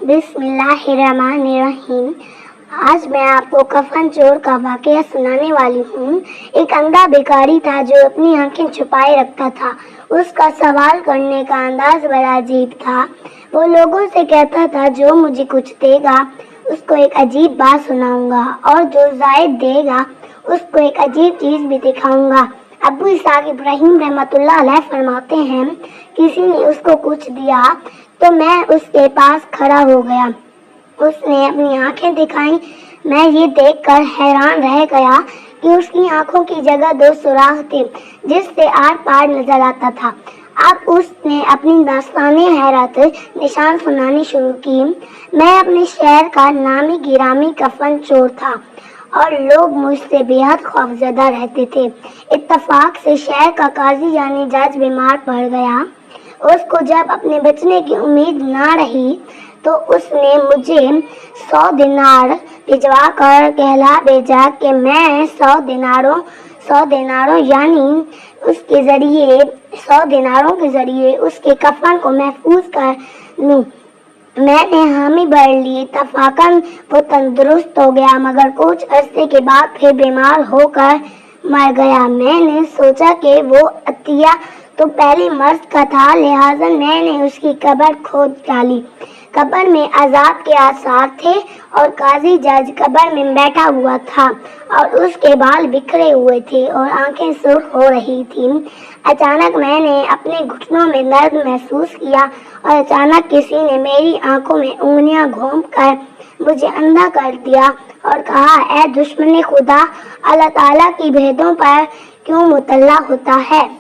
बिस्मिल्लाहिर्रहमानिर्रहीम। आज मैं आपको कफन चोर का वाकया सुनाने वाली हूँ। एक अंधा भिखारी था जो अपनी आंखें छुपाए रखता था। उसका सवाल करने का अंदाज बड़ा अजीब था। वो लोगों से कहता था, जो मुझे कुछ देगा उसको एक अजीब बात सुनाऊंगा, और जो जायद देगा उसको एक अजीब चीज भी दिखाऊंगा। अबू इस्हाक इब्राहिम रहमतुल्लाह अलैह फरमाते हैं, किसी ने उसको कुछ दिया तो मैं उसके पास खड़ा हो गया। उसने अपनी आंखें दिखाई। मैं ये देखकर हैरान रह गया कि उसकी आंखों की जगह 2 सुराख थे जिससे आर पार नजर आता था। अब उसने अपनी दास्ताने हैरत निशान सुनानी शुरू की। मैं अपने शहर का नामी गिरामी कफन चोर था और लोग मुझसे बेहद खौफजदा रहते थे। इत्तफाक से शहर का काजी यानी जज बीमार पड़ गया। उसको जब अपने बचने की उम्मीद ना रही तो उसने मुझे 100 दिनार भिजवा कर कहला भेजा कि मैं 100 दिनारों यानी उसके जरिए 100 दिनारों के जरिए उसके कफन को महफूज कर लूं। मैंने हामी भर ली। इत्तफाकन वो तंदुरुस्त हो गया, मगर कुछ अरसे के बाद फिर बीमार होकर मर गया। मैंने सोचा कि वो अतिया तो पहले मर्द का था, लिहाजा मैंने उसकी कब्र खोद डाली। कब्र में अजाब के आसार थे और काजी जज कब्र में बैठा हुआ था और उसके बाल बिखरे हुए थे और आंखें सुर्ख हो रही थीं। अचानक मैंने अपने घुटनों में दर्द महसूस किया और अचानक किसी ने मेरी आंखों में उंगलियां घोंपकर मुझे अंधा कर दिया और कहा, ऐ दुश्मन खुदा, अल्लाह ताला की भेदों पर क्यों मुतल्ला होता है?